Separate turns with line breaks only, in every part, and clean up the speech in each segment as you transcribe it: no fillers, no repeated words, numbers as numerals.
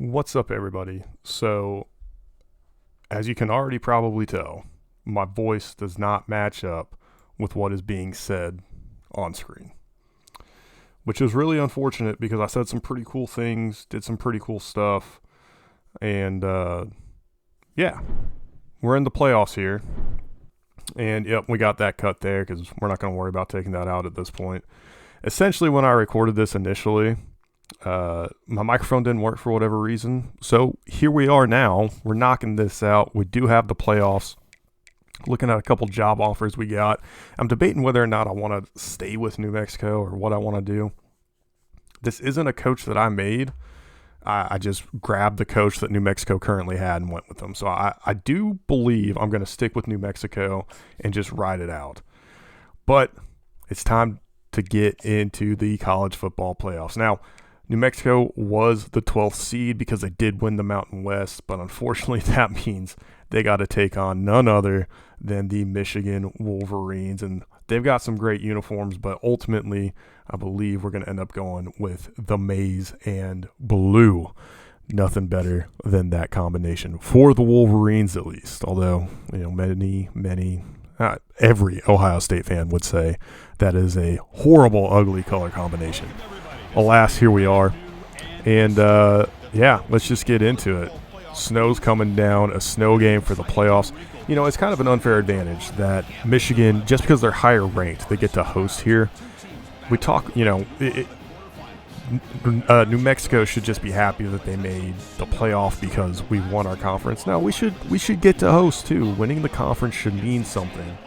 What's up, everybody? So, as you can already probably tell, my voice does not match up with what is being said on screen, which is really unfortunate because I said some pretty cool things, did some pretty cool stuff, and yeah, we're in the playoffs here. And yep, we got that cut there because we're not going to worry about taking that out at this point. Essentially, when I recorded this initially, my microphone didn't work for whatever reason. So here we are now. We're knocking this out. We do have the playoffs. Looking at a couple job offers we got. I'm debating whether or not I want to stay with New Mexico or what I want to do. This isn't a coach that I made. I just grabbed the coach that New Mexico currently had and went with them. So I do believe I'm going to stick with New Mexico and just ride it out. But it's time to get into the college football playoffs. Now, New Mexico was the 12th seed because they did win the Mountain West, but unfortunately that means they got to take on none other than the Michigan Wolverines, and they've got some great uniforms, but ultimately I believe we're going to end up going with the maize and blue. Nothing better than that combination for the Wolverines, at least, although every Ohio State fan would say that is a horrible, ugly color combination. Alas, here we are. And, let's just get into it. Snow's coming down, a snow game for the playoffs. You know, it's kind of an unfair advantage that Michigan, just because they're higher ranked, they get to host here. We talk, New Mexico should just be happy that they made the playoff because we won our conference. No, we should get to host too. Winning the conference should mean something.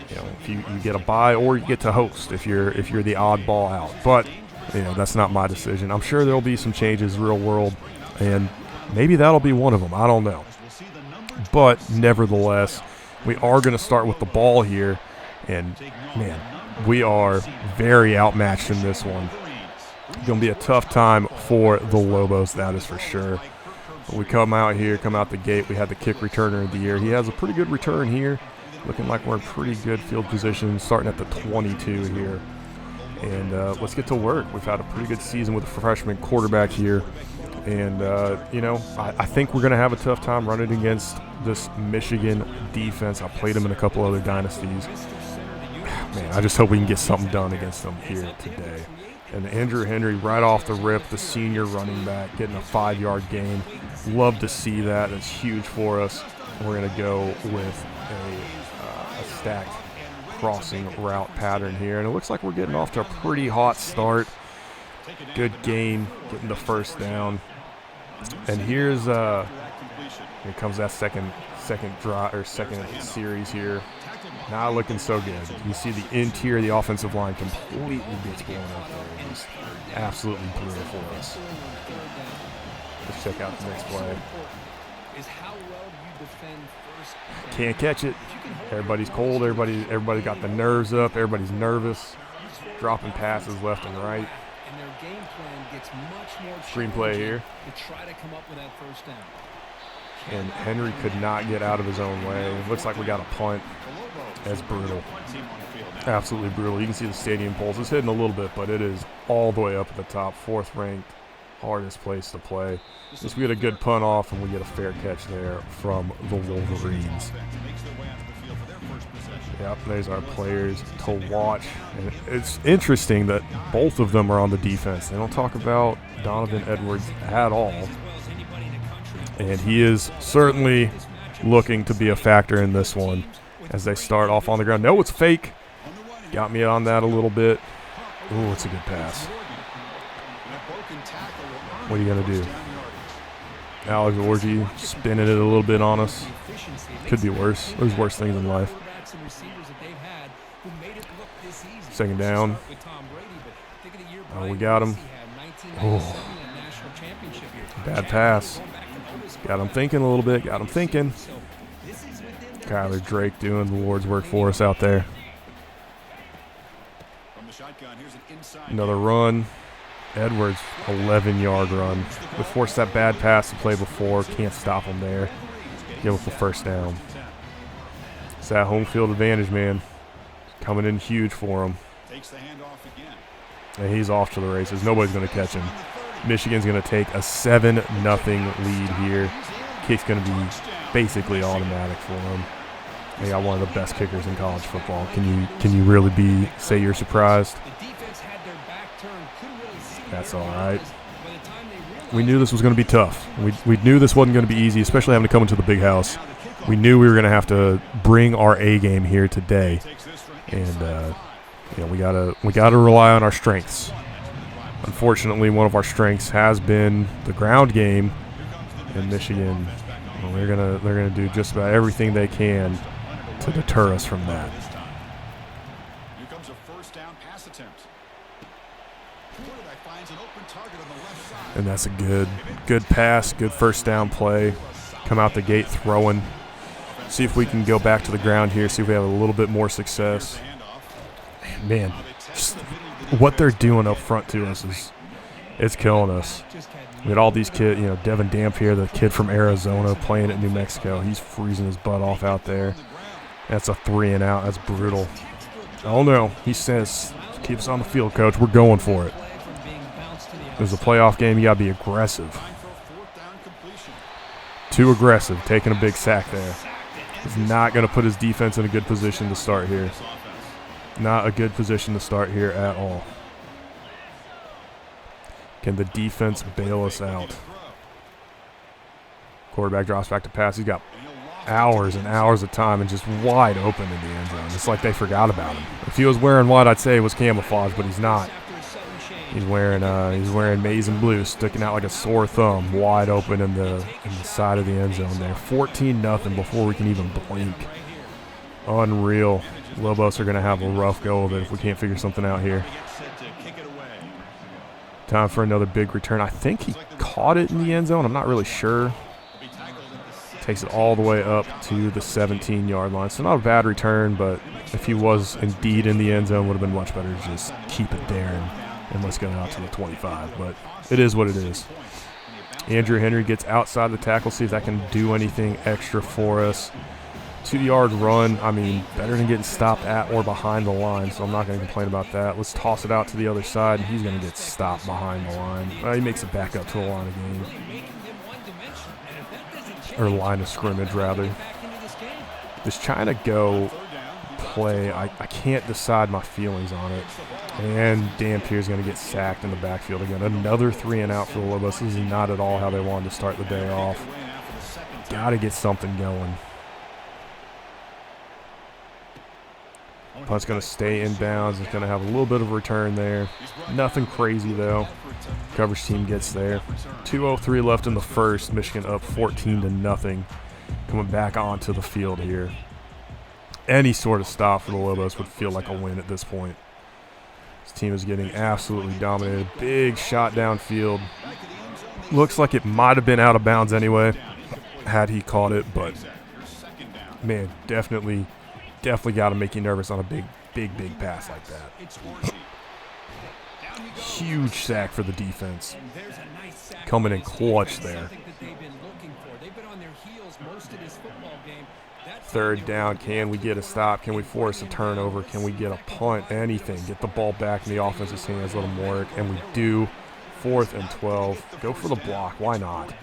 You know, if you get a bye or you get to host if you're the oddball out. But that's not my decision. I'm sure there'll be some changes real world, and maybe that'll be one of them. I don't know. But nevertheless, we are going to start with the ball here, and man, we are very outmatched in this one. Going to be a tough time for the Lobos, that is for sure. But we come out the gate. We had the kick returner of the year. He has a pretty good return here. Looking like we're in pretty good field position, starting at the 22 here. And let's get to work. We've had a pretty good season with a freshman quarterback here. And, I think we're going to have a tough time running against this Michigan defense. I played them in a couple other dynasties. Man, I just hope we can get something done against them here today. And Andrew Henry right off the rip, the senior running back, getting a 5-yard gain. Love to see that. That's huge for us. We're going to go with a stacked crossing route pattern here. And it looks like we're getting off to a pretty hot start. Good gain, getting the first down. And here comes that second drive or second series here. Not looking so good. You see the interior of the offensive line completely gets blown up there. Just absolutely brutal for us. Let's check out the next play. Can't catch it. Everybody's cold. Everybody got the nerves up. Everybody's nervous. Dropping passes left and right. Screenplay here. And Henry could not get out of his own way. Looks like we got a punt. That's brutal. Absolutely brutal. You can see the stadium pulse. It's hitting a little bit, but it is all the way up at the top. 4th ranked, hardest place to play. Just we get a good punt off, and we get a fair catch there from the Wolverines. Yep, there's our players to watch. And it's interesting that both of them are on the defense. They don't talk about Donovan Edwards at all. And he is certainly looking to be a factor in this one as they start off on the ground. No, it's fake. Got me on that a little bit. Ooh, it's a good pass. What are you going to do? Alex Orgy spinning it a little bit on us. Could be worse. There's worse things in life. Second down. Oh, we got him. Oh, bad pass. Got him thinking a little bit. Got him thinking. Kyler Drake doing the Lord's work for us out there. Another run. Edwards, 11-yard run. We forced that bad pass to play before. Can't stop him there. Give us the first down. It's that home field advantage, man. Coming in huge for him. And he's off to the races. Nobody's going to catch him. Michigan's going to take a 7-0 lead here. Kick's going to be basically automatic for them. They got one of the best kickers in college football. Can you really say you're surprised? That's all right. We knew this was going to be tough. We knew this wasn't going to be easy, especially having to come into the big house. We knew we were going to have to bring our A game here today, and we gotta rely on our strengths. Unfortunately, one of our strengths has been the ground game in Michigan. Well, they're gonna do just about everything they can to deter us from that.
Here comes a first down pass attempt. Quarterback finds an open target on the left side.
And that's a good pass, good first down play. Come out the gate throwing. See if we can go back to the ground here, see if we have a little bit more success. Man, just what they're doing up front to us it's killing us. We had all these kids, Devin Dampier, the kid from Arizona, playing at New Mexico. He's freezing his butt off out there. That's a 3 and out. That's brutal. Oh, no. He says, keep us on the field, coach. We're going for it. There's a playoff game. You got to be aggressive. Too aggressive, taking a big sack there. He's not going to put his defense in a good position to start here. Not a good position to start here at all. Can the defense bail us out? Quarterback drops back to pass. He's got hours and hours of time and just wide open in the end zone. It's like they forgot about him. If he was wearing what, I'd say it was camouflage, but he's not. He's wearing maize and blue, sticking out like a sore thumb, wide open in the side of the end zone there. 14-0 before we can even blink. Unreal. Lobos are going to have a rough go of it if we can't figure something out here. Time for another big return. I think he caught it in the end zone. I'm not really sure. Takes it all the way up to the 17-yard line. So not a bad return, but if he was indeed in the end zone, would have been much better to just keep it there and let's get it out to the 25. But it is what it is. Andrew Henry gets outside the tackle, see if that can do anything extra for us. 2-yard run, better than getting stopped at or behind the line, so I'm not going to complain about that. Let's toss it out to the other side, and he's going to get stopped behind the line. He makes it back up to the line of game. Or line of scrimmage, rather. This China go play, I can't decide my feelings on it. And Dampier's going to get sacked in the backfield again. Another 3 and out for the Lobos. This is not at all how they wanted to start the day off. Got to get something going. Punt's going to stay inbounds. It's going to have a little bit of a return there. Nothing crazy, though. Coverage team gets there. 2:03 left in the first. Michigan up 14-0. Coming back onto the field here. Any sort of stop for the Lobos would feel like a win at this point. This team is getting absolutely dominated. Big shot downfield. Looks like it might have been out of bounds anyway, had he caught it, but man, definitely got to make you nervous on a big pass like that. Huge sack for the defense. Coming in clutch there. Third down, can we get a stop? Can we force a turnover? Can we get a punt? Anything. Get the ball back in the offense's hands, let them work. And we do. 4th and 12. Go for the block. Why not?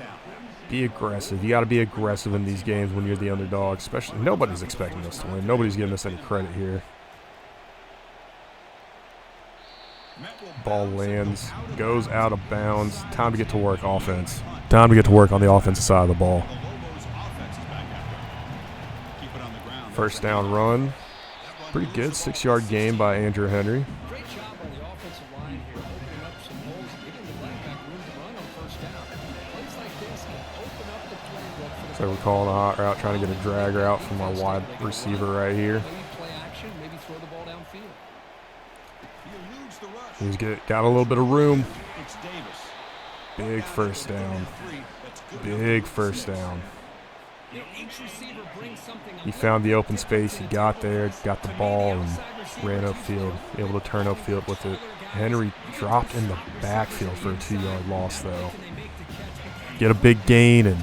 Be aggressive. You got to be aggressive in these games when you're the underdog. Especially, nobody's expecting us to win. Nobody's giving us any credit here. Ball lands. Goes out of bounds. Time to get to work offense. Time to get to work on the offensive side of the ball. First down run. Pretty good 6-yard gain by Andrew Henry. So we're calling a hot route, trying to get a drag route from our wide receiver right here. He's got a little bit of room. Big first down. Big first down. He found the open space. He got there, got the ball, and ran upfield. Able to turn upfield with it. Henry dropped in the backfield for a 2-yard loss, though. Get a big gain and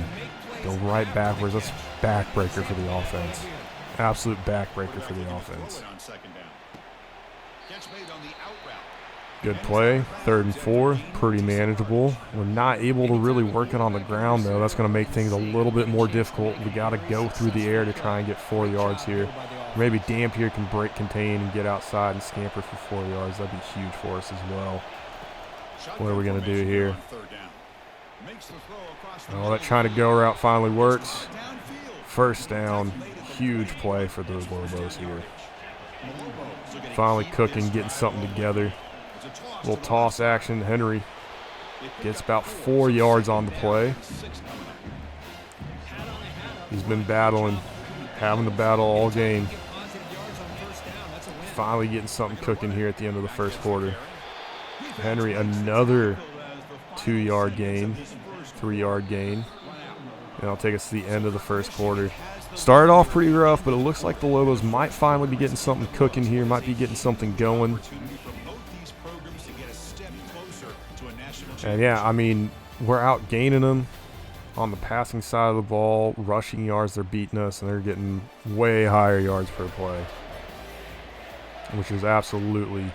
go right backwards. That's backbreaker for the offense. Absolute backbreaker for the offense. Good play, 3rd and 4, pretty manageable. We're not able to really work it on the ground, though. That's going to make things a little bit more difficult. We got to go through the air to try and get 4 yards here. Maybe Dampier can break contain and get outside and scamper for 4 yards. That'd be huge for us as well. What are we going to do here? Oh, that trying to go route finally works. 1st down, huge play for the Lobos here. Finally cooking, getting something together. Little toss action. Henry gets about 4 yards on the play. He's been battling, having the battle all game. Finally getting something cooking here at the end of the 1st quarter. Henry, another 2-yard gain, 3-yard gain. And that'll take us to the end of the 1st quarter. Started off pretty rough, but it looks like the Lobos might finally be getting something cooking here, might be getting something going. And yeah, I mean, we're out gaining them on the passing side of the ball. Rushing yards, they're beating us, and they're getting way higher yards per play, which is absolutely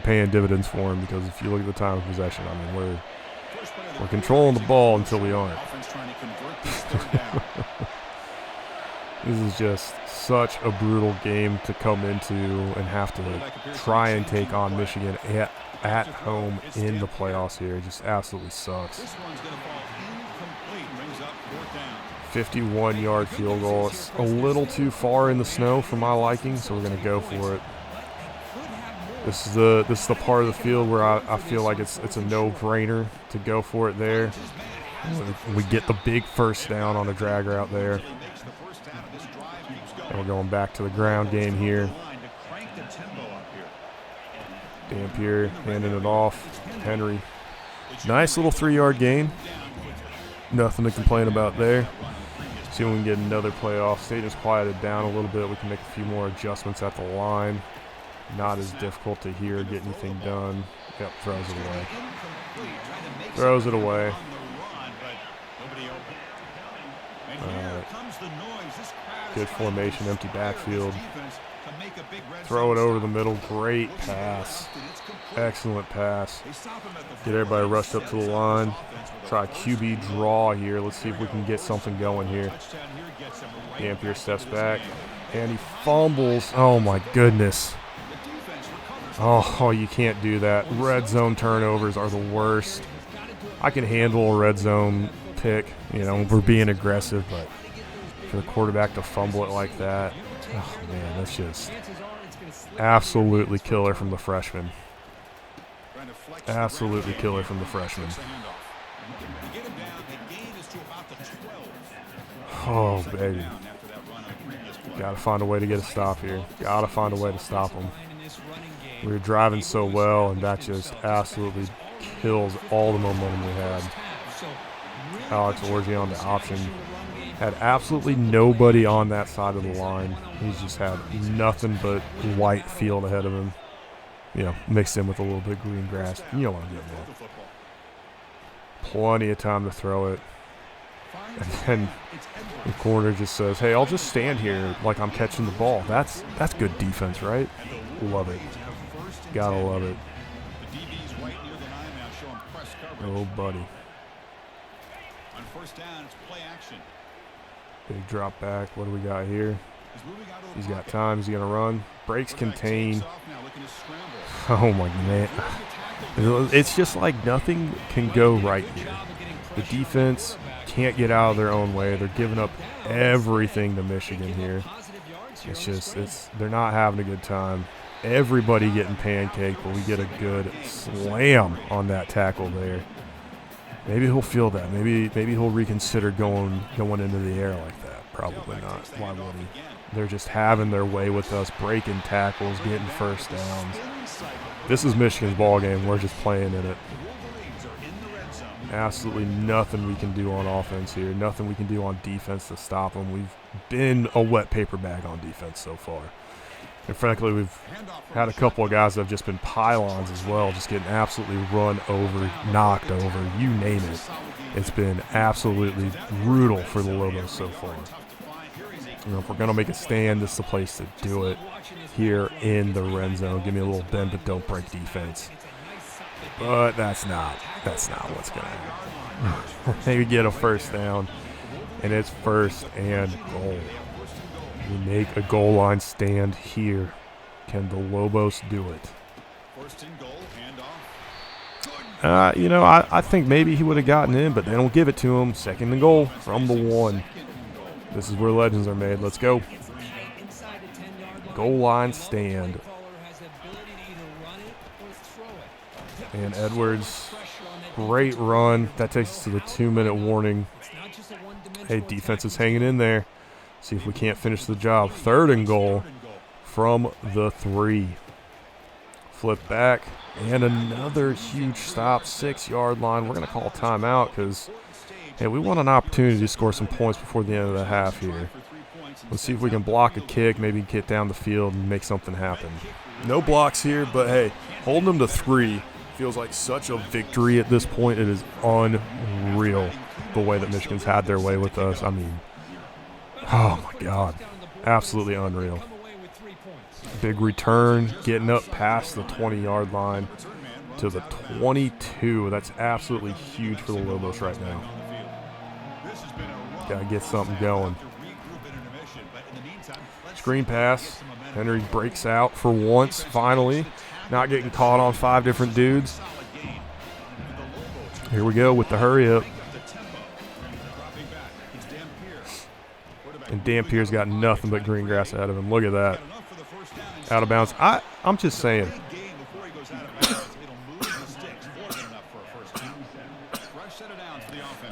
paying dividends for them, because if you look at the time of possession, I mean, we're controlling the ball until we aren't. This is just such a brutal game to come into and have to try and take on Michigan at home in the playoffs here. It just absolutely sucks. 51-yard field goal. It's a little too far in the snow for my liking, so we're going to go for it. This is the part of the field where I feel like it's a no-brainer to go for it there. We get the big 1st down on a drag route there. And we're going back to the ground game here. Dampier handing it off. Henry. Nice little 3-yard gain. Nothing to complain about there. See if we can get another playoff. Stadium's quieted down a little bit. We can make a few more adjustments at the line. Not as difficult to hear, get anything done. Yep, throws it away. Throws it away. Good formation, empty backfield. Throw it over the middle. Great pass. Excellent pass. Get everybody rushed up to the line. Try a QB draw here. Let's see if we can get something going here. Dampier steps back. And he fumbles. Oh, my goodness. Oh, you can't do that. Red zone turnovers are the worst. I can handle a red zone pick. You know, we're being aggressive, but for the quarterback to fumble it like that, oh, man, that's just absolutely killer from the freshman. Absolutely killer from the freshman. Oh, baby. Got to find a way to get a stop here. Got to find a way to stop them. We were driving so well, and that just absolutely kills all the momentum we had. Alex Orgy on the option. Had absolutely nobody on that side of the line. He's just had nothing but white field ahead of him. You know, mixed in with a little bit of green grass. You know what I'm getting at. Plenty of time to throw it. And then the corner just says, hey, I'll just stand here like I'm catching the ball. That's good defense, right? Love it. Gotta love it. Oh, buddy.
On 1st down, it's play action.
Big drop back. What do we got here? He's got time. He's going to run. Breaks contain. Oh, my man. It's just like nothing can go right here. The defense can't get out of their own way. They're giving up everything to Michigan here. It's just, they're not having a good time. Everybody getting pancaked, but we get a good slam on that tackle there. Maybe he'll feel that. Maybe he'll reconsider going into the air like that. Probably not. Why would he? They're just having their way with us, breaking tackles, getting 1st downs. This is Michigan's ball game. We're just playing in it. Absolutely nothing we can do on offense here. Nothing we can do on defense to stop them. We've been a wet paper bag on defense so far. And frankly, we've had a couple of guys that have just been pylons as well, just getting absolutely run over, knocked over, you name it. It's been absolutely brutal for the Lobos so far. You know, if we're going to make a stand, this is the place to do it here in the red zone. Give me a little bend, but don't break defense. But that's not what's going to happen. They get a first down, and it's 1st and goal. We make a goal line stand here. Can the Lobos do it? You know, I think maybe he would have gotten in, but they don't give it to him. 2nd and goal from the 1. This is where legends are made. Let's go. Goal line stand. And Edwards, great run. That takes us to the 2-minute warning. Hey, defense is hanging in there. See if we can't finish the job. 3rd and goal from the 3. Flip back. And another huge stop, 6-yard line. We're going to call a timeout because, hey, we want an opportunity to score some points before the end of the half here. Let's see if we can block a kick, maybe get down the field and make something happen. No blocks here, but, hey, holding them to 3 feels like such a victory at this point. It is unreal the way that Michigan's had their way with us. I mean, oh, my God, absolutely unreal. Big return, getting up past the 20-yard line to the 22. That's absolutely huge for the Lobos right now. Got to get something going. Screen pass. Henry breaks out for once, finally. Not getting caught on 5 different dudes. Here we go with the hurry up. And Dampier's got nothing but green grass ahead of him. Look at that. Out of bounds. I'm just saying.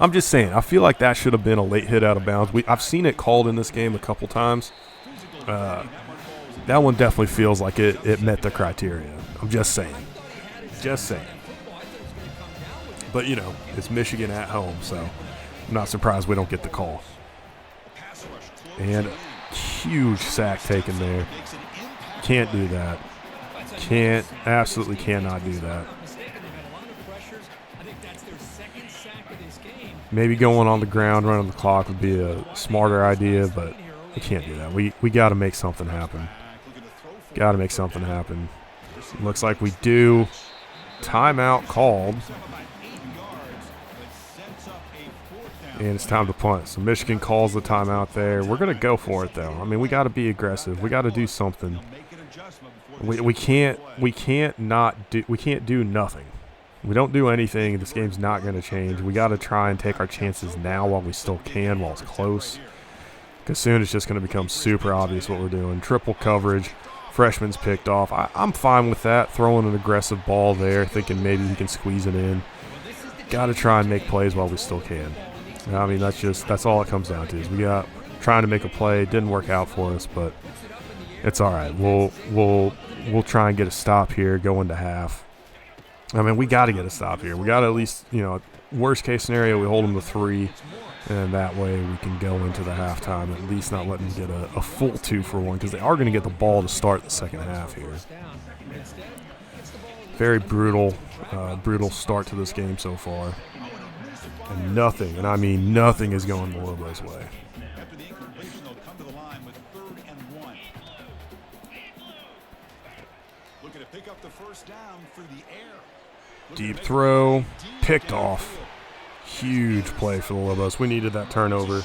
I'm just saying. I feel like that should have been a late hit out of bounds. I've seen it called in this game a couple times. That one definitely feels like it met the criteria. I'm just saying. Just saying. But, you know, it's Michigan at home, so I'm not surprised we don't get the call. And huge sack taken there. Can't do that. Absolutely cannot do that. Maybe going on the ground, running the clock would be a smarter idea, but we can't do that. We got to make something happen. Got to make something happen. Looks like we do. Timeout called. And it's time to punt. So Michigan calls the timeout there. We're going to go for it, though. I mean, we got to be aggressive. We got to do something. We can't do nothing. We don't do anything. This game's not going to change. We got to try and take our chances now while we still can, while it's close. Because soon it's just going to become super obvious what we're doing. Triple coverage. Freshman's picked off. I'm fine with that. Throwing an aggressive ball there, thinking maybe he can squeeze it in. Got to try and make plays while we still can. I mean, that's all it comes down to. Is we got trying to make a play. Didn't work out for us, but it's all right. We'll try and get a stop here, go into half. I mean, we got to get a stop here. We got to at least, you know, worst case scenario, we hold them to 3, and that way we can go into the halftime, at least not let them get a full 2 for 1, because they are going to get the ball to start the second half here. Very brutal start to this game so far. And nothing, and I mean nothing, is going the Lobos' way.
After the incompletion, they'll come to the line with 3rd and 1. Looking to pick up the first down through the air.
Deep throw, picked off. Huge play for the Lobos. We needed that turnover.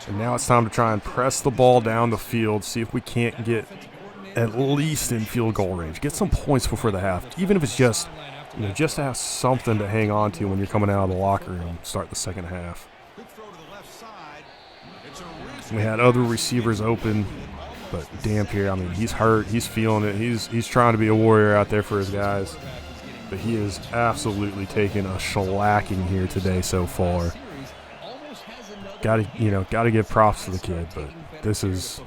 And now it's time to try and press the ball down the field, see if we can't get at least in field goal range. Get some points before the half, even if it's just, you know, just to have something to hang on to when you're coming out of the locker room, start the second half. We had other receivers open, but Dampier, I mean, he's hurt. He's feeling it. He's trying to be a warrior out there for his guys. But he is absolutely taking a shellacking here today so far. Got to give props to the kid, but this is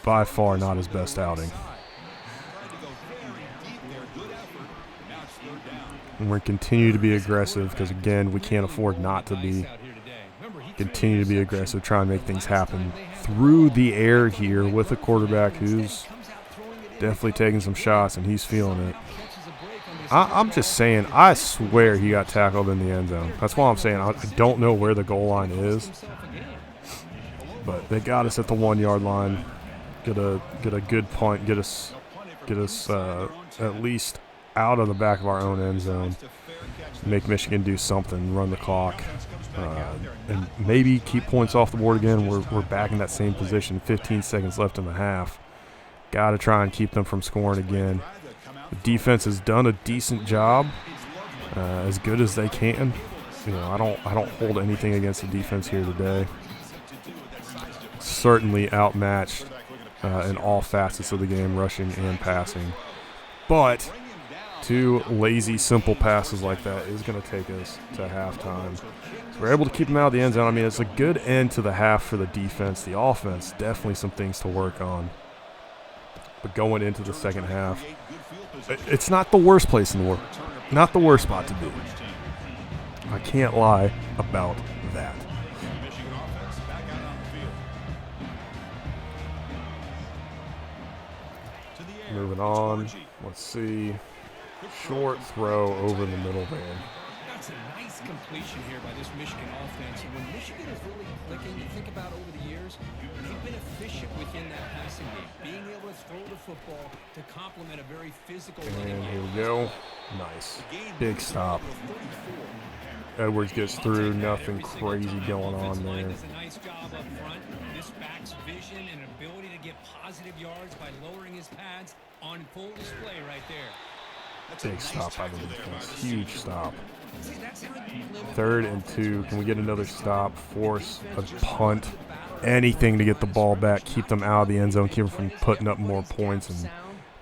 by far not his best outing. And we're continue to be aggressive because, again, we can't afford not to be. Continue to be aggressive, try and make things happen through the air here with a quarterback who's definitely taking some shots, and he's feeling it. I'm just saying, I swear he got tackled in the end zone. That's why I'm saying I don't know where the goal line is. but they got us at the 1 yard line. Get a good punt. Get us at least out of the back of our own end zone. Make Michigan do something. Run the clock. And maybe keep points off the board again. We're back in that same position. 15 seconds left in the half. Got to try and keep them from scoring again. The defense has done a decent job, as good as they can. I don't hold anything against the defense here today. Certainly outmatched in all facets of the game, rushing and passing. But 2 lazy, simple passes like that is going to take us to halftime. So we're able to keep them out of the end zone. I mean, it's a good end to the half for the defense. The offense, definitely some things to work on. But going into the second half, it's not the worst place in the world. Not the worst spot to be. I can't lie about that. Moving on. Let's see. Short throw over the middle there.
That's a nice completion here by this Michigan offense. And when Michigan is really clicking, you think about over the years, they've been efficient within that passing game. Being able to throw the football to complement a very physical running
And
game.
here we go. Nice. Big stop. Edwards gets through. Nothing crazy going on there.
Does a nice job up front. This back's vision and ability to get positive yards by lowering his pads on full display right there.
Big stop by the defense. Huge stop.
See, that's how you limit
3rd and 2. Can we get another stop? Force a punt. Anything to get the ball back. Keep them out of the end zone. Keep them from putting up more points and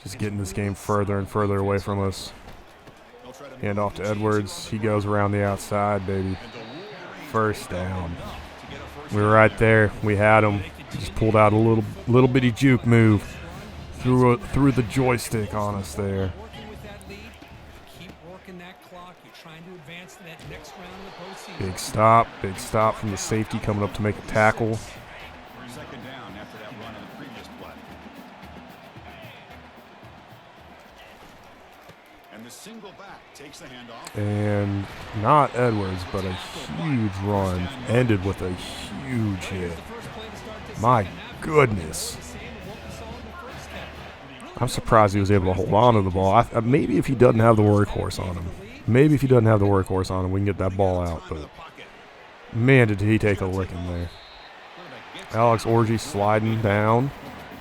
just getting this game further and further away from us. Hand off to Edwards. He goes around the outside, baby. First down. We were right there. We had him. Just pulled out a little bitty juke move. Threw the joystick on us there.
working with that lead. Keep working that clock. You're trying to advance to that next round of the postseason.
Big stop from the safety coming up to make a tackle.
Second down after that run on the previous play. And the single back takes the handoff.
And not Edwards, but a huge run. Ended with a huge hit. My goodness. I'm surprised he was able to hold on to the ball. Maybe if he doesn't have the workhorse on him. We can get that ball out. But, man, did he take a licking there. Alex Orji sliding down.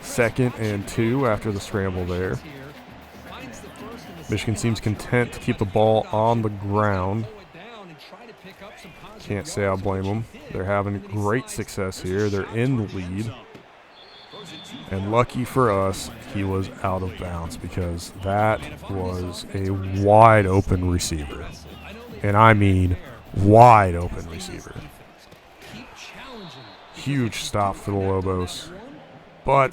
2nd and 2 after the scramble there. Michigan seems content to keep the ball on the ground. Can't say I blame them. They're having great success here. They're in the lead. And lucky for us, he was out of bounds because that was a wide open receiver. And I mean wide open receiver. Huge stop for the Lobos. But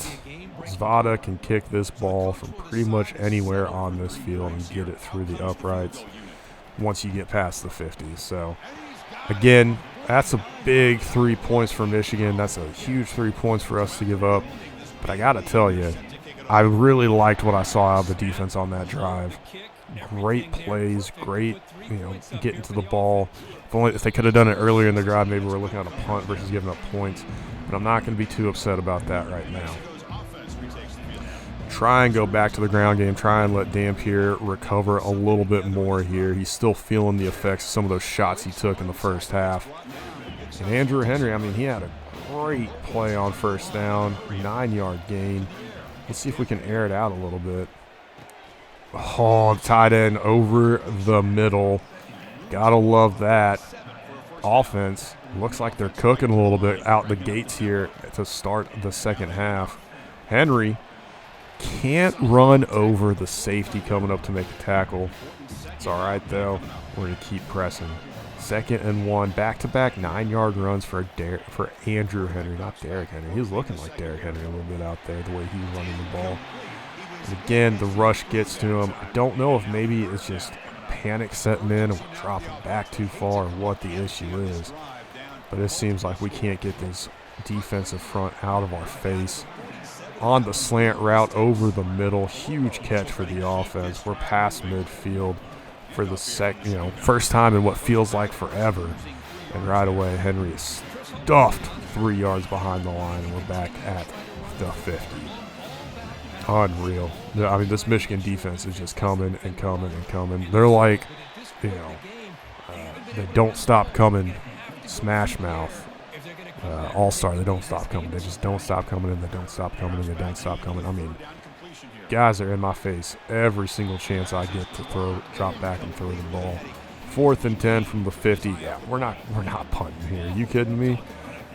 Zvada can kick this ball from pretty much anywhere on this field and get it through the uprights once you get past the 50s. So, again, that's a big 3 points for Michigan. That's a huge 3 points for us to give up. But I got to tell you, I really liked what I saw out of the defense on that drive. Great plays, great, getting to the ball. If they could have done it earlier in the drive, maybe we're looking at a punt versus giving up points. But I'm not going to be too upset about that right now. Try and go back to the ground game. Try and let Dampier recover a little bit more here. He's still feeling the effects of some of those shots he took in the first half. And Andrew Henry, he had a great play on first down, 9-yard gain. Let's see if we can air it out a little bit. Oh, tight end over the middle. Gotta love that. Offense looks like they're cooking a little bit out the gates here to start the second half. Henry can't run over the safety coming up to make a tackle. It's all right, though. We're going to keep pressing. 2nd and 1, back-to-back 9-yard runs for Andrew Henry, not Derrick Henry. He was looking like Derrick Henry a little bit out there, the way he was running the ball. And again, the rush gets to him. I don't know if maybe it's just panic setting in and we're dropping back too far or what the issue is. But it seems like we can't get this defensive front out of our face. On the slant route over the middle, huge catch for the offense. We're past midfield for the first time in what feels like forever. And right away, Henry is stuffed 3 yards behind the line, and we're back at the 50. Unreal. I mean, this Michigan defense is just coming and coming and coming. They're like, they don't stop coming. Smash Mouth. All-Star, they don't stop coming. They just don't stop coming, and they don't stop coming, and they don't stop coming. I mean, guys are in my face every single chance I get to drop back and throw the ball. 4th and 10 from the 50. Yeah, we're not punting here. Are you kidding me?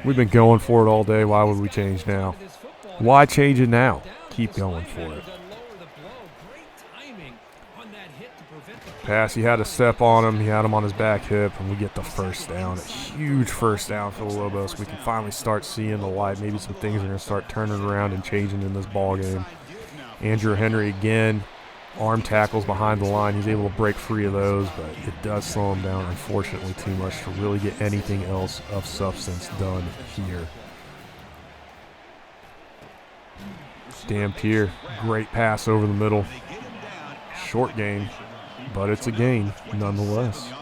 We've been going for it all day. Why would we change now? Why change it now? Keep going for it. Pass, he had a step on him. He had him on his back hip, and we get the first down. A huge first down for the Lobos. We can finally start seeing the light. Maybe some things are going to start turning around and changing in this ball game. Andrew Henry again. Arm tackles behind the line. He's able to break free of those, but it does slow him down, unfortunately, too much to really get anything else of substance done here. Dampier, great pass over the middle. Short gain, but it's a gain nonetheless.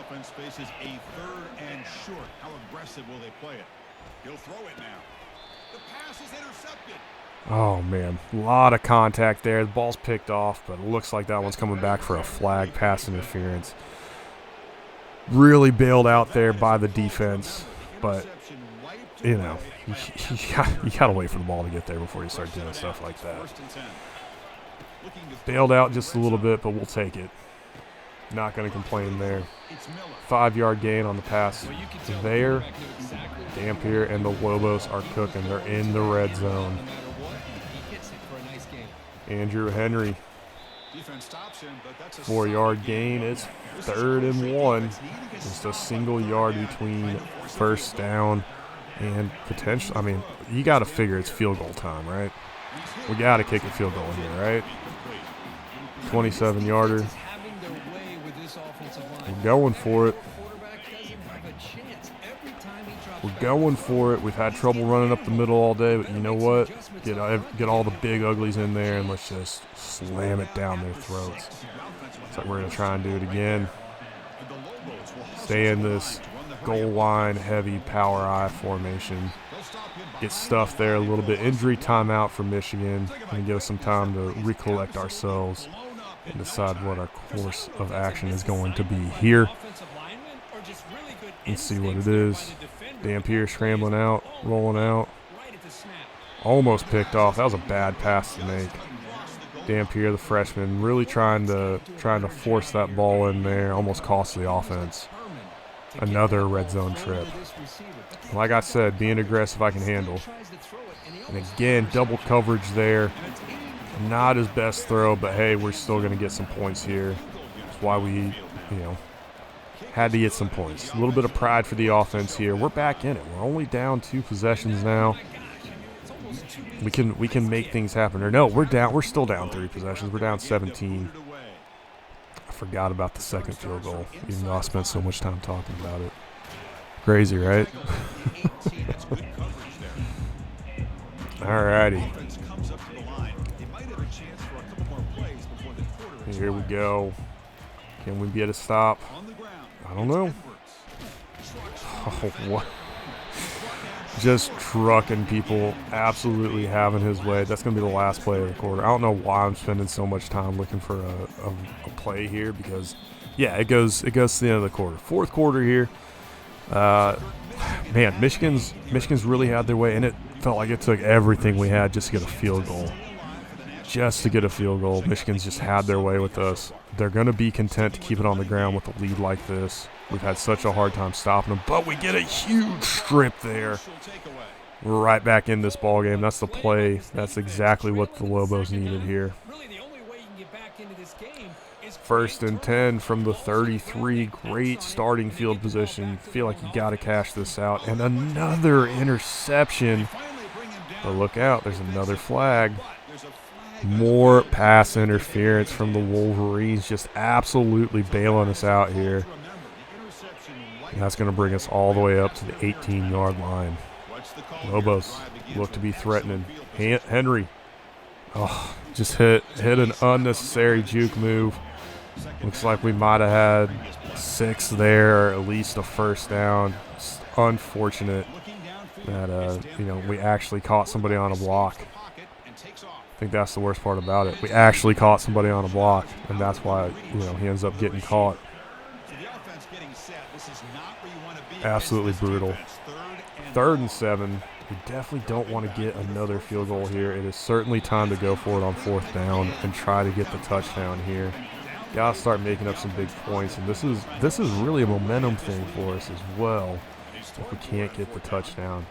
Oh, man, a lot of contact there. The ball's picked off, but it looks like that one's coming back for a flag, pass interference. Really bailed out there by the defense, but, you know, you got to wait for the ball to get there before you start doing stuff like that. Bailed out just a little bit, but we'll take it. Not going to complain there. 5-yard gain on the pass there. Dampier and the Lobos are cooking. They're in the red zone. Andrew Henry, 4-yard gain. It's 3rd and 1. Just a single yard between first down and potential. I mean, you got to figure it's field goal time, right? We got to kick a field goal here, right? 27-yarder. We're going for it. We're going for it. We've had trouble running up the middle all day, but you know what? Get all the big uglies in there, and let's just slam it down their throats. It's like we're going to try and do it again. Stay in this goal line heavy power I formation. Get stuffed there a little bit. Injury timeout for Michigan. And give us some time to recollect ourselves and decide what our course of action is going to be here. Let's see what it is. Dampier scrambling out, rolling out. Almost picked off. That was a bad pass to make. Dampier, the freshman, really trying to force that ball in there. Almost cost the offense. Another red zone trip. Like I said, being aggressive I can handle. And again, double coverage there. Not his best throw, but hey, we're still going to get some points here. That's why we, had to get some points. A little bit of pride for the offense here. We're back in it. We're only down 2 possessions now. We can make things happen. Or no, we're still down 3 possessions. We're down 17. I forgot about the second field goal, even though I spent so much time talking about it. Crazy, right? Alrighty. Here we go. Can we get a stop? I don't know. Oh, what? Just trucking people, absolutely having his way. That's going to be the last play of the quarter. I don't know why I'm spending so much time looking for a play here because, yeah, it goes to the end of the quarter. 4th quarter here. Man, Michigan's really had their way, and it felt like it took everything we had just to get a field goal. Michigan's just had their way with us. They're going to be content to keep it on the ground with a lead like this. We've had such a hard time stopping them, but we get a huge strip there. We're right back in this ball game. That's the play. That's exactly what the Lobos needed here. 1st and 10 from the 33. Great starting field position. Feel like you got to cash this out. And another interception. But look out, there's another flag. More pass interference from the Wolverines, just absolutely bailing us out here. And that's going to bring us all the way up to the 18-yard line. Lobos look to be threatening. Henry, just hit an unnecessary juke move. Looks like we might have had 6 there, or at least a first down. Just unfortunate. that we actually caught somebody on a block. I think that's the worst part about it. We actually caught somebody on a block, and that's why he ends up getting caught. Absolutely brutal. 3rd and 7. We definitely don't want to get another field goal here. It is certainly time to go for it on 4th down and try to get the touchdown here. Gotta start making up some big points, and this is really a momentum thing for us as well. If we can't get the touchdown.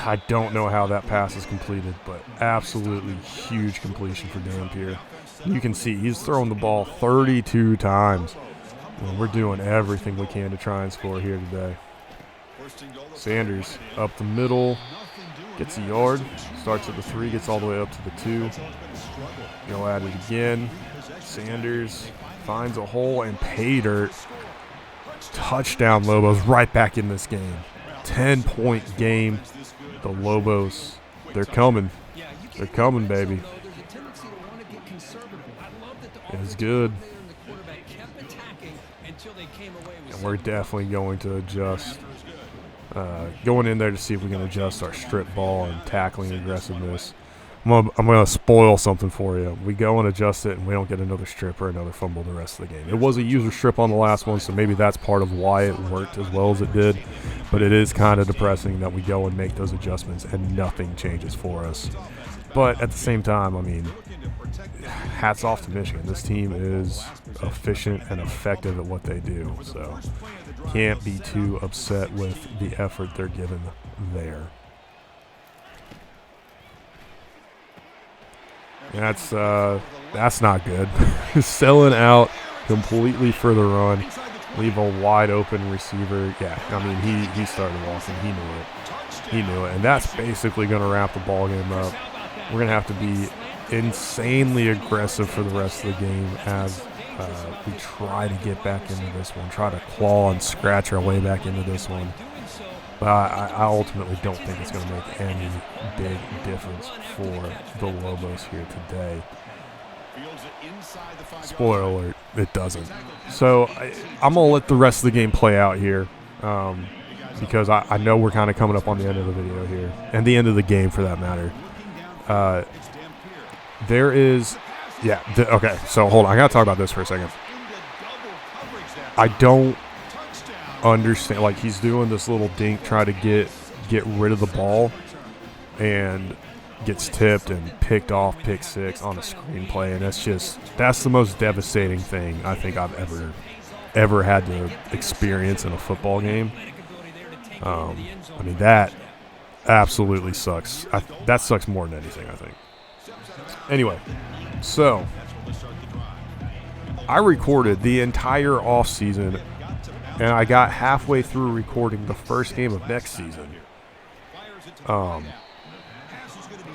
I don't know how that pass is completed, but absolutely huge completion for Dampier. You can see he's thrown the ball 32 times. And we're doing everything we can to try and score here today. Sanders up the middle, gets a yard, starts at the 3, gets all the way up to the 2. Go at it again. Sanders finds a hole and pay dirt. Touchdown, Lobos, right back in this game. 10-point game. The Lobos, they're coming. They're coming, baby. It's good. And we're definitely going to adjust. Going in there to see if we can adjust our strip ball and tackling aggressiveness. I'm gonna spoil something for you. We go and adjust it, and we don't get another strip or another fumble the rest of the game. It was a user strip on the last one, so maybe that's part of why it worked as well as it did. But it is kind of depressing that we go and make those adjustments and nothing changes for us. But at the same time, I mean, hats off to Michigan. This team is efficient and effective at what they do, so can't be too upset with the effort they're given there. That's not good. Selling out completely for the run. Leave a wide open receiver. Yeah, I mean, he started walking. He knew it. He knew it. And that's basically going to wrap the ball game up. We're going to have to be insanely aggressive for the rest of the game as we try to get back into this one, try to claw and scratch our way back into this one. But I ultimately don't think it's going to make any big difference for the Lobos here today. Spoiler alert, it doesn't. So I'm going to let the rest of the game play out here because I know we're kind of coming up on the end of the video here, and the end of the game for that matter. There is – okay, so hold on. I got to talk about this for a second. I don't understand. Like, he's doing this little dink, try to get rid of the ball, and gets tipped and picked off, pick 6 on a screenplay, and that's the most devastating thing I think I've ever had to experience in a football game. I mean, that absolutely sucks. That sucks more than anything, I think. Anyway, so I recorded the entire offseason, and I got halfway through recording the first game of next season.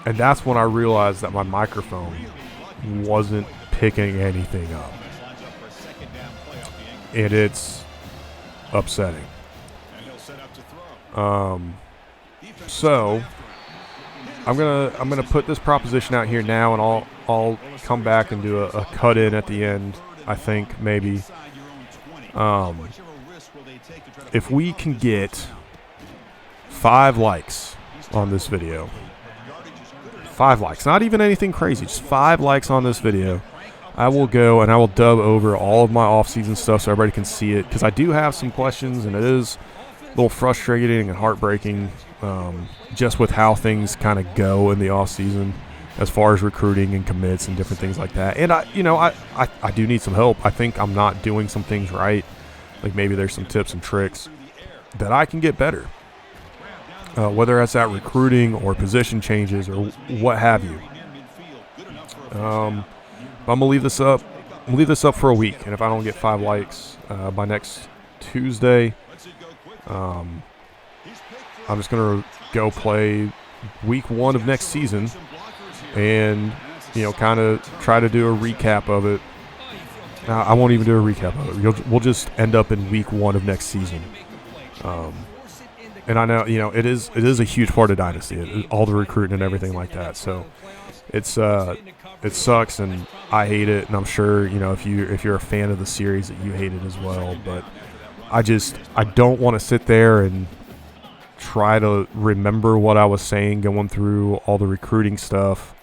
And that's when I realized that my microphone wasn't picking anything up. And it's upsetting. So I'm gonna put this proposition out here now, and I'll come back and do a cut in at the end. I think maybe if we can get 5 likes on this video. 5 likes, not even anything crazy, just 5 likes on this video. I will go and I will dub over all of my off-season stuff so everybody can see it, because I do have some questions, and it is a little frustrating and heartbreaking just with how things kind of go in the off-season as far as recruiting and commits and different things like that. And I do need some help. I think I'm not doing some things right. Like, maybe there's some tips and tricks that I can get better. Whether that's at recruiting or position changes or what have you. But I'm gonna leave this up. I'm gonna leave this up for a week, and if I don't get 5 likes by next Tuesday, I'm just gonna go play week 1 of next season, and kind of try to do a recap of it. I won't even do a recap of it. We'll just end up in week 1 of next season. And I know, it is a huge part of Dynasty, all the recruiting and everything like that. So it sucks, and I hate it, and I'm sure if you're a fan of the series that you hate it as well. But I don't want to sit there and try to remember what I was saying going through all the recruiting stuff.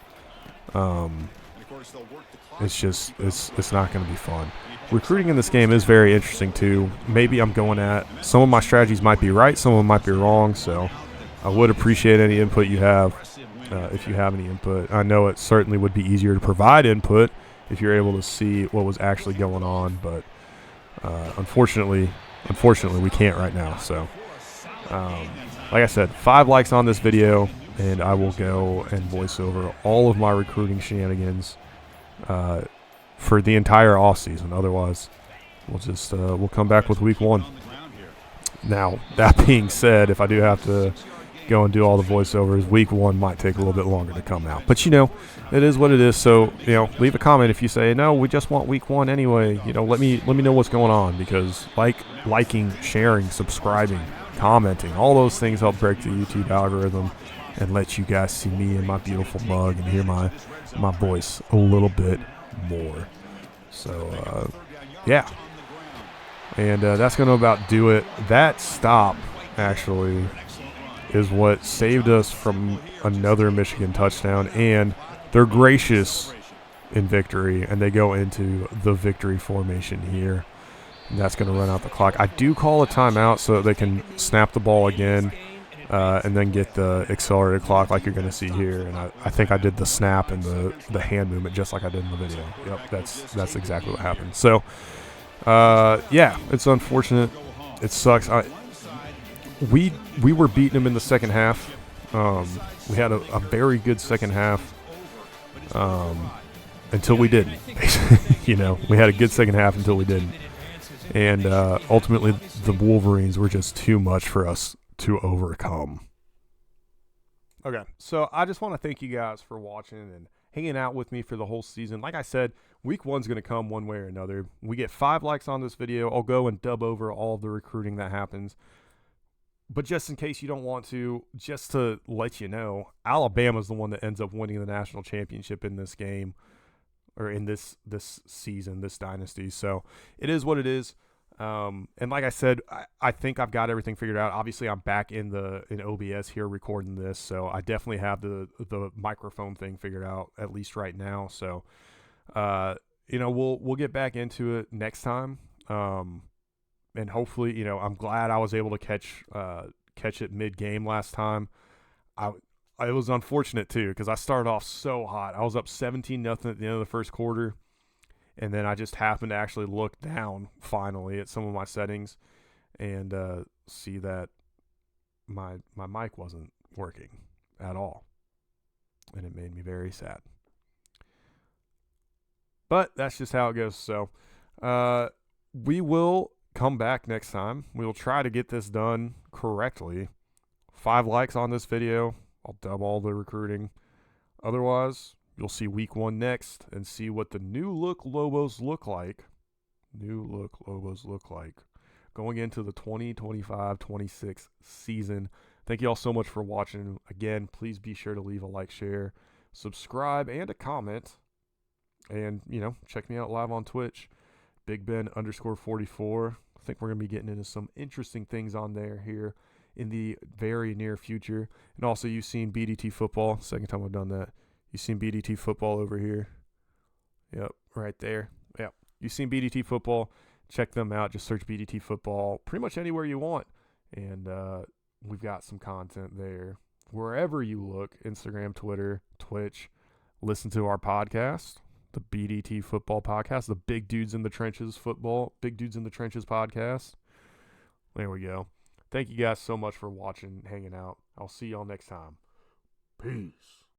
It's not going to be fun. Recruiting in this game is very interesting too. Maybe I'm going at some of my strategies might be right, some of them might be wrong. So I would appreciate any input you have, if you have any input. I know it certainly would be easier to provide input if you're able to see what was actually going on, but unfortunately, we can't right now. So, like I said, 5 likes on this video, and I will go and voice over all of my recruiting shenanigans for the entire offseason. Otherwise, we'll come back with week 1. Now, that being said, if I do have to go and do all the voiceovers, week 1 might take a little bit longer to come out. But, it is what it is. So, leave a comment if you say, no, we just want week 1 anyway. Let me know what's going on, because liking, sharing, subscribing, commenting, all those things help break the YouTube algorithm and let you guys see me in my beautiful mug and hear my voice a little bit more. So, yeah. And that's going to about do it. That stop, actually, is what saved us from another Michigan touchdown, and they're gracious in victory, and they go into the victory formation here, and that's going to run out the clock. I do call a timeout so that they can snap the ball again and then get the accelerated clock like you're going to see here, and I think I did the snap and the hand movement just like I did in the video. Yep, that's exactly what happened. So, yeah, it's unfortunate. It sucks. We were beating them in the second half. We had a very good second half until we didn't. We had a good second half until we didn't. And ultimately, the Wolverines were just too much for us to overcome. Okay, so I just want to thank you guys for watching and hanging out with me for the whole season. Like I said, week 1's going to come one way or another. We get 5 likes on this video, I'll go and dub over all of the recruiting that happens. But just in case you don't want to, just to let you know, Alabama's the one that ends up winning the national championship in this game, or in this season, this dynasty. So it is what it is. And like I said, I think I've got everything figured out. Obviously, I'm back in OBS here recording this, so I definitely have the microphone thing figured out, at least right now. So, we'll get back into it next time. And hopefully, I'm glad I was able to catch it mid-game last time. It was unfortunate, too, because I started off so hot. I was up 17-0 at the end of the first quarter, and then I just happened to actually look down, finally, at some of my settings and see that my mic wasn't working at all, and it made me very sad. But that's just how it goes. So we will come back next time. We will try to get this done correctly. 5 likes on this video. I'll dub all the recruiting. Otherwise, you'll see week 1 next and see what the new look Lobos look like. Going into the 2025-26 season. Thank you all so much for watching. Again, please be sure to leave a like, share, subscribe, and a comment. And, check me out live on Twitch. BigBen_44. I think we're going to be getting into some interesting things on there here in the very near future. And also, you've seen BDT football. Second time I've done that. You've seen BDT football over here. Yep, right there. Yep. You've seen BDT football. Check them out. Just search BDT football pretty much anywhere you want. And we've got some content there. Wherever you look, Instagram, Twitter, Twitch, listen to our podcast, the BDT football podcast, the Big Dudes in the Trenches podcast. There we go. Thank you guys so much for watching, hanging out. I'll see y'all next time. Peace.